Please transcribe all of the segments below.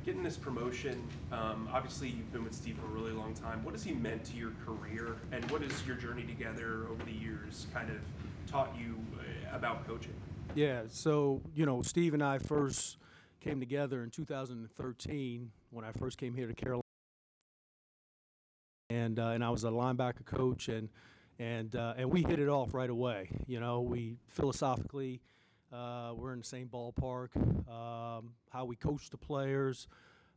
getting this promotion, obviously you've been with Steve for a really long time. What has he meant to your career, and what has your journey together over the years kind of taught you about coaching? Yeah, so, Steve and I first came together in 2013 when I first came here to Carolina, and I was a linebacker coach, and we hit it off right away. We philosophically, we're in the same ballpark. How we coach the players,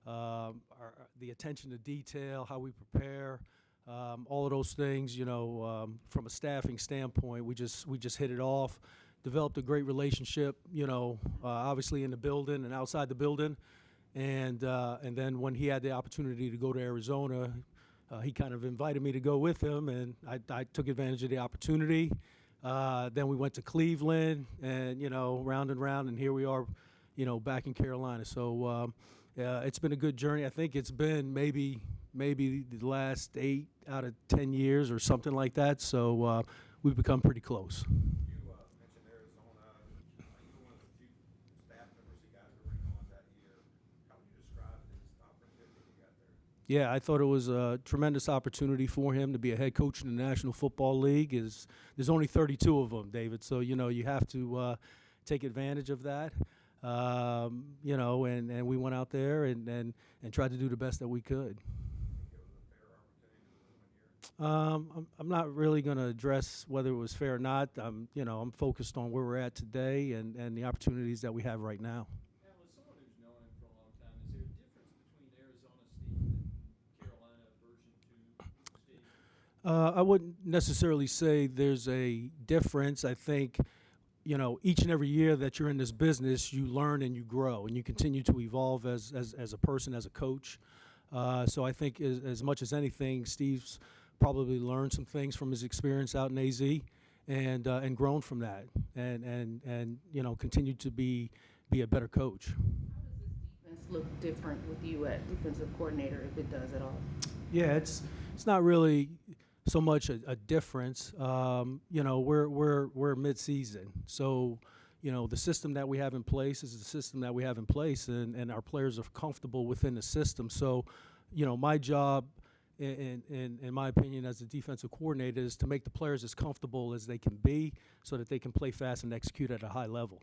the attention to detail, how we prepare, all of those things. From a staffing standpoint, we just hit it off. Developed a great relationship. Obviously in the building and outside the building, and then when he had the opportunity to go to Arizona, he kind of invited me to go with him, and I took advantage of the opportunity. Then we went to Cleveland, and round and round, and here we are, back in Carolina. So it's been a good journey. I think it's been maybe the last 8 out of 10 years or something like that. So we've become pretty close. You mentioned Arizona. You were one of the few staff members he got to ring on that year. How would you describe his opportunity he got there? Yeah, I thought it was a tremendous opportunity for him to be a head coach in the National Football League. There's only 32 of them, David, so you have to take advantage of that. And we went out there and tried to do the best that we could. It was a fair opportunity to win one year. I'm not really going to address whether it was fair or not. I'm focused on where we're at today and the opportunities that we have right now. Now, as someone who's known him for a long time, is there a difference between Arizona Steve and Carolina version 2 Steve? I wouldn't necessarily say there's a difference. I think, each and every year that you're in this business, you learn and you grow, and you continue to evolve as a person, as a coach. So I think as much as anything, Steve's probably learned some things from his experience out in AZ, and grown from that, and continued to be a better coach. How does this defense look different with you at defensive coordinator, if it does at all? Yeah, it's not really so much a difference. We're mid-season, so the system that we have in place is the system that we have in place, and our players are comfortable within the system. So, my job, in my opinion, as a defensive coordinator, is to make the players as comfortable as they can be, so that they can play fast and execute at a high level.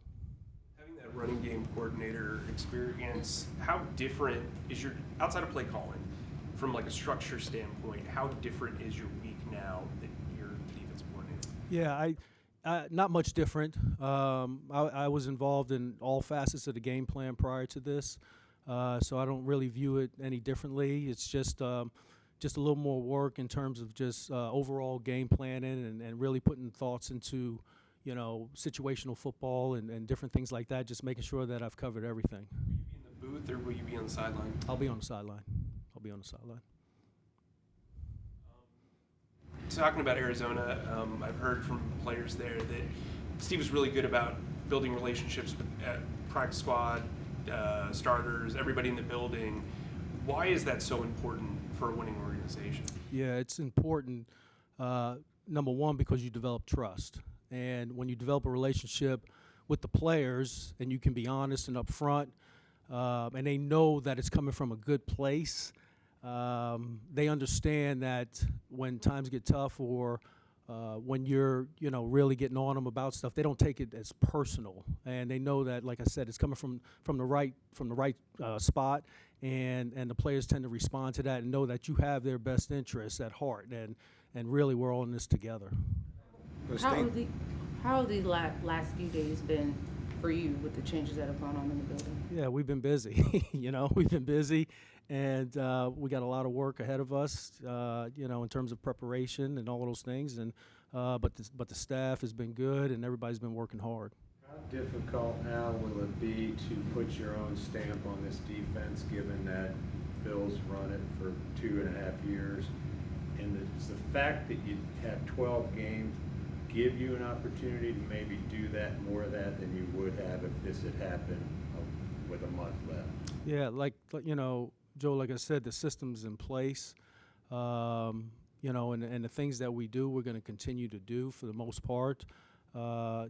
Having that running game coordinator experience, how different is your, outside of play calling, from like a structure standpoint, how different is your week now that you're the defensive coordinator? Yeah, not much different. I was involved in all facets of the game plan prior to this, so I don't really view it any differently. It's just a little more work in terms of just overall game planning and really putting thoughts into, situational football and different things like that, just making sure that I've covered everything. Will you be in the booth or will you be on the sideline? I'll be on the sideline. Talking about Arizona, I've heard from players there that Steve was really good about building relationships with practice squad, starters, everybody in the building. Why is that so important for a winning organization? Yeah, it's important, number one, because you develop trust. And when you develop a relationship with the players and you can be honest and upfront, and they know that it's coming from a good place, they understand that when times get tough or when you're really getting on them about stuff, they don't take it as personal, and they know that, like I said, it's coming from the right spot, and the players tend to respond to that and know that you have their best interests at heart, and really we're all in this together. How have the last few days been for you with the changes that have gone on in the building? Yeah, we've been busy. We've been busy, and we got a lot of work ahead of us. In terms of preparation and all of those things. And but the staff has been good, and everybody's been working hard. How difficult, Al, will it be to put your own stamp on this defense, given that Phil's run it for 2.5 years, and it's the fact that you have 12 games give you an opportunity to maybe do that, more of that than you would have if this had happened with a month left? Yeah, Joe, like I said, the system's in place. And the things that we do, we're going to continue to do for the most part. So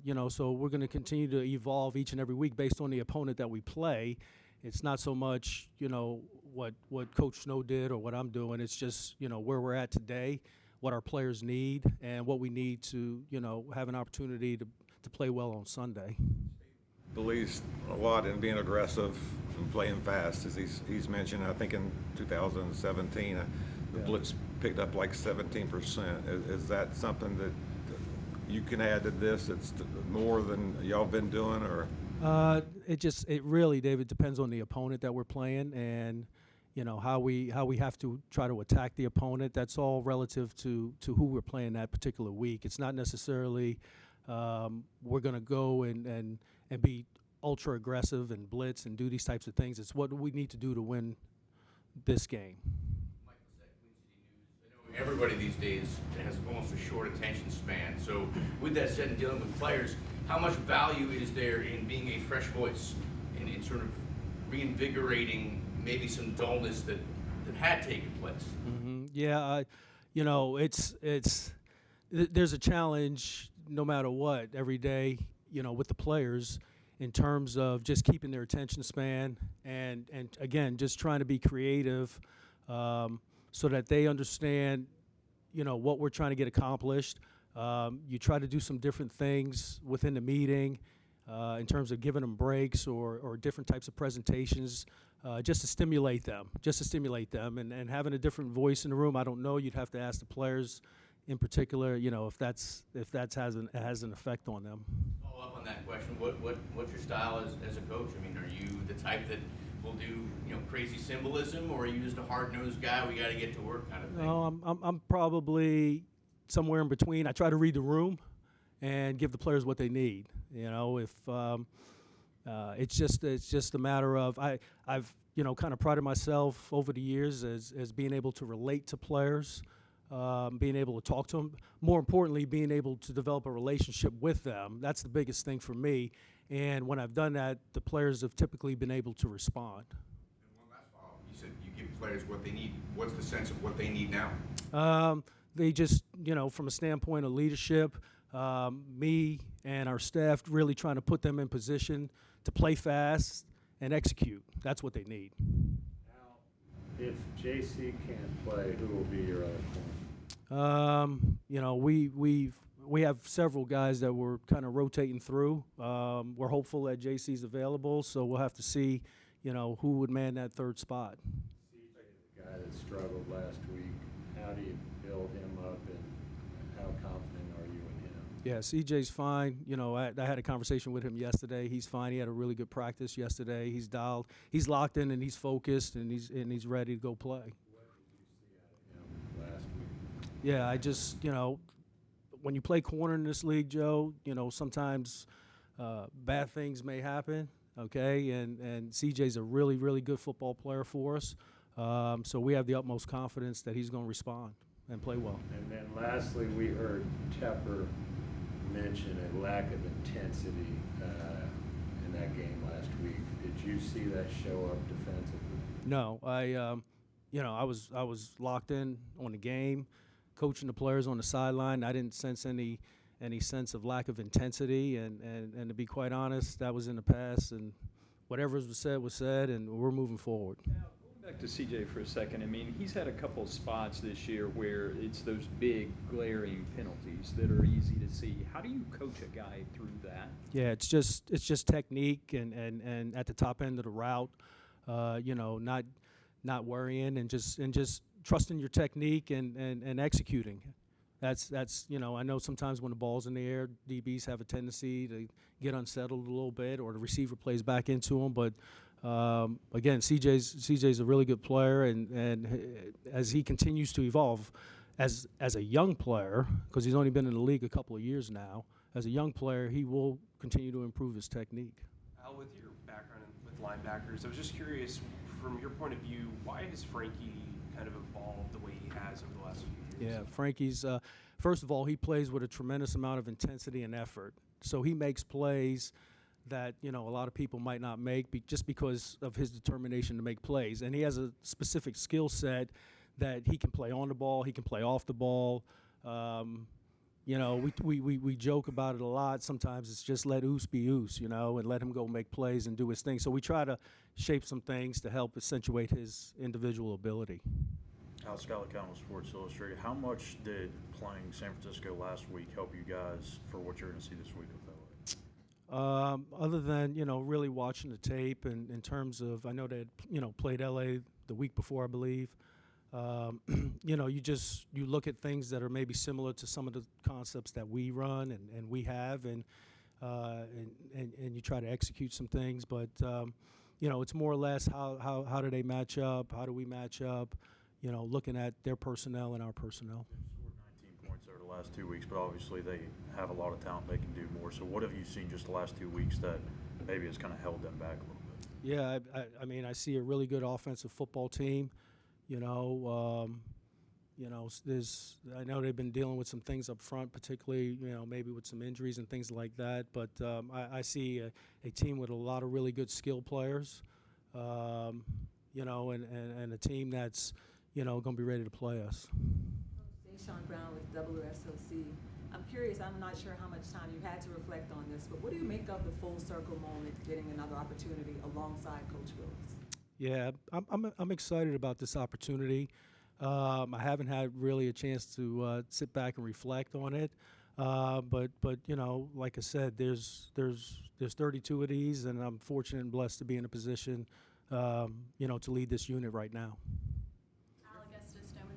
we're going to continue to evolve each and every week based on the opponent that we play. it's not so much, what Coach Snow did or what I'm doing. It's just, where we're at today, what our players need, and what we need to, have an opportunity to play well on Sunday. Believes a lot in being aggressive and playing fast, as he's mentioned. I think in 2017, the blitz picked up like 17%. Is that something that you can add to this? It's more than y'all been doing, or? It really, David, depends on the opponent that we're playing, and how we have to try to attack the opponent. That's all relative to who we're playing that particular week. It's not necessarily we're going to go and be ultra aggressive and blitz and do these types of things. It's what we need to do to win this game. I know everybody these days has almost a short attention span. So with that said, and dealing with players, how much value is there in being a fresh voice and in sort of reinvigorating maybe some dullness that had taken place? Mm-hmm. Yeah, there's a challenge no matter what every day, with the players in terms of just keeping their attention span and again, just trying to be creative so that they understand, what we're trying to get accomplished. You try to do some different things within the meeting in terms of giving them breaks or different types of presentations just to stimulate them and having a different voice in the room. I don't know. You'd have to ask the players in particular, if that has an effect on them. Follow up on that question. What's your style as a coach? I mean, are you the type that will do crazy symbolism, or are you just a hard-nosed guy? We got to get to work kind of thing. No, I'm probably somewhere in between. I try to read the room and give the players what they need. If it's just a matter of I've kind of prided myself over the years as being able to relate to players. Being able to talk to them, more importantly, being able to develop a relationship with them. That's the biggest thing for me. And when I've done that, the players have typically been able to respond. And one last follow-up. You said you give players what they need. What's the sense of what they need now? They just, from a standpoint of leadership, me and our staff really trying to put them in position to play fast and execute. That's what they need. Now, if JC can't play, who will be your other corner? We have several guys that we're kind of rotating through. We're hopeful that JC's available, so we'll have to see, who would man that third spot. CJ, the guy that struggled last week, how do you build him up, and how confident are you in him? Yeah, CJ's fine. I had a conversation with him yesterday. He's fine. He had a really good practice yesterday. He's dialed. He's locked in and he's focused and he's ready to go play. What did you see out of him last week? Yeah, I just, when you play corner in this league, Joe, sometimes bad things may happen, okay? And CJ's a really, really good football player for us. So we have the utmost confidence that he's going to respond and play well. And then lastly, we heard Tepper mention a lack of intensity in that game last week. Did you see that show up defensively? No, I was locked in on the game, coaching the players on the sideline. I didn't sense any sense of lack of intensity, and to be quite honest, that was in the past, and whatever was said, and we're moving forward. Now, going back to CJ for a second, I mean, he's had a couple of spots this year where it's those big glaring penalties that are easy to see. How do you coach a guy through that? Yeah, it's just technique and at the top end of the route, not worrying and just trusting your technique and executing. That's I know sometimes when the ball's in the air, DBs have a tendency to get unsettled a little bit, or the receiver plays back into them. But again, CJ's a really good player, and as he continues to evolve as a young player, because he's only been in the league a couple of years now, as a young player, he will continue to improve his technique. Al, with your background with linebackers, I was just curious, from your point of view, why has Frankie kind of evolved the way he has over the last few years? Yeah, Frankie's, first of all, he plays with a tremendous amount of intensity and effort. So he makes plays that, a lot of people might not make just because of his determination to make plays. And he has a specific skill set that he can play on the ball, he can play off the ball. you know, we joke about it a lot. Sometimes it's just let Oos be Oos, you know, and let him go make plays and do his thing. So we try to shape some things to help accentuate his individual ability. Alex Gallicano with Sports Illustrated. How much did playing San Francisco last week help you guys for what you're going to see this week with LA? Other than, you know, really watching the tape and in terms of, I know they had, you know, played LA the week before, I believe. You know, you look at things that are maybe similar to some of the concepts that we run and we have, and you try to execute some things. But you know, it's more or less how do they match up? How do we match up? You know, looking at their personnel and our personnel. They've scored 19 points over the last 2 weeks, but obviously they have a lot of talent. They can do more. So what have you seen just the last 2 weeks that maybe has kind of held them back a little bit? Yeah, I mean, I see a really good offensive football team. You know, I know they've been dealing with some things up front, particularly, you know, maybe with some injuries and things like that. But I see a team with a lot of really good skill players, you know, and a team that's, you know, going to be ready to play us. Sean Brown with WSOC. I'm curious, I'm not sure how much time you had to reflect on this, but what do you make of the full circle moment, getting another opportunity alongside Coach Wilks? Yeah, I'm excited about this opportunity. I haven't had really a chance to sit back and reflect on it, but you know, like I said, there's 32 of these, and I'm fortunate and blessed to be in a position, you know, to lead this unit right now.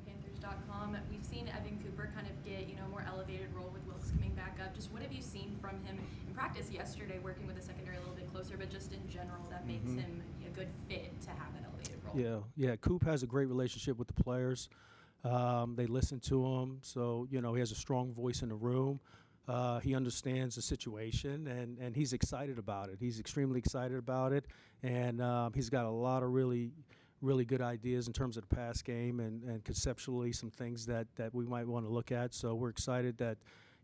Panthers.com. We've seen Evan Cooper kind of get, you know, more elevated role with Wilks coming back up. Just what have you seen from him in practice yesterday, working with the secondary a little bit closer, but just in general that makes him a good fit to have that elevated role? Yeah. Coop has a great relationship with the players. They listen to him, so, you know, he has a strong voice in the room. He understands the situation, and he's excited about it. He's extremely excited about it, and he's got a lot of really good ideas in terms of the pass game and conceptually some things that we might want to look at. So we're excited that,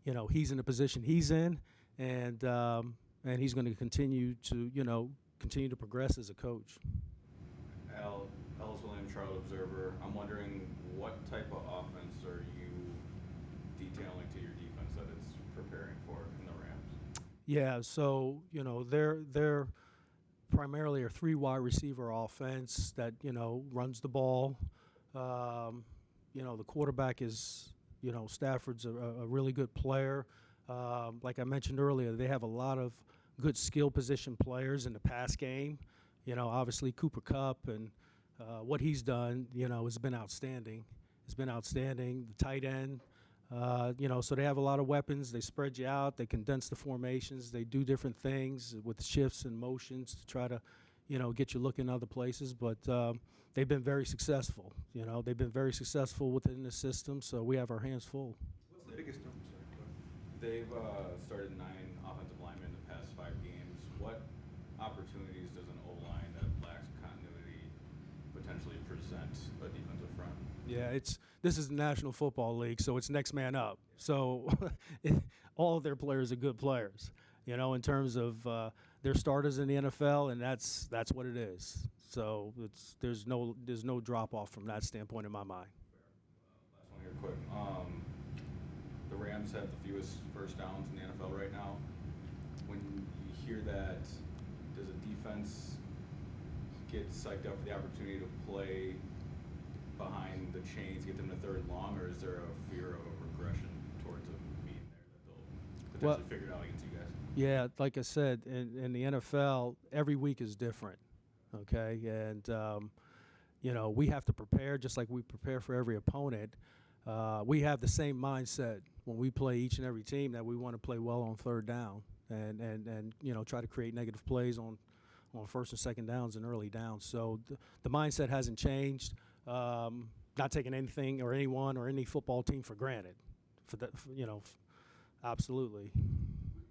you know, he's in the position he's in, and he's going to continue to progress as a coach. Ellis Williams, Charlotte Observer. I'm wondering, what type of offense are you detailing to your defense that it's preparing for in the Rams? Yeah, so, you know, they're primarily a 3 wide receiver offense that, you know, runs the ball. You know, the quarterback is, you know, Stafford's a really good player. Like I mentioned earlier, they have a lot of good skill position players in the pass game. You know, obviously Cooper Kupp and what he's done, you know, has been outstanding. The tight end, you know, so they have a lot of weapons. They spread you out. They condense the formations. They do different things with shifts and motions to try to, you know, get you looking other places. But they've been very successful. You know, they've been very successful within the system, so we have our hands full. What's the biggest number? They've started 9 offensive linemen in the past 5 games. What opportunities does an O-line that lacks continuity potentially present a defensive front? Yeah, this is the National Football League, so it's next man up. So all of their players are good players, you know, in terms of they're starters in the NFL, and that's what it is. So there's no drop off from that standpoint in my mind. Last one here, quick. The Rams have the fewest first downs in the NFL right now. When you hear that, does a defense get psyched up for the opportunity to play behind the chains, get them to 3rd and long, or is there a fear of a regression towards them being there that they'll potentially figure it out against you guys? Yeah, like I said, in the NFL, every week is different, okay? And, you know, we have to prepare just like we prepare for every opponent. We have the same mindset when we play each and every team that we want to play well on 3rd down and you know, try to create negative plays on 1st and 2nd downs and early downs. So the mindset hasn't changed. Not taking anything or anyone or any football team for granted. You know, absolutely.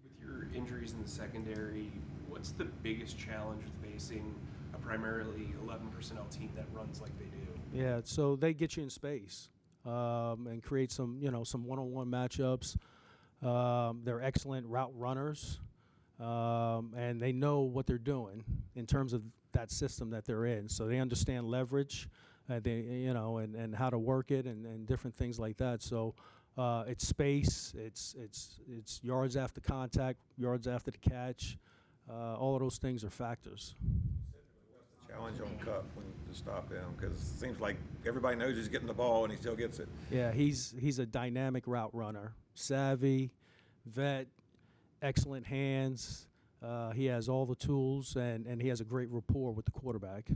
With your injuries in the secondary, what's the biggest challenge with facing a primarily 11 personnel team that runs like they do? Yeah, so they get you in space and create some, you know, some one-on-one matchups. They're excellent route runners, and they know what they're doing in terms of that system that they're in. So they understand leverage, and how to work it and different things like that. So It's space, it's yards after contact, yards after the catch. All of those things are factors. Challenge on Cup when to stop him, because it seems like everybody knows he's getting the ball and he still gets it. Yeah, he's a dynamic route runner, savvy, vet, excellent hands. He has all the tools, and he has a great rapport with the quarterback.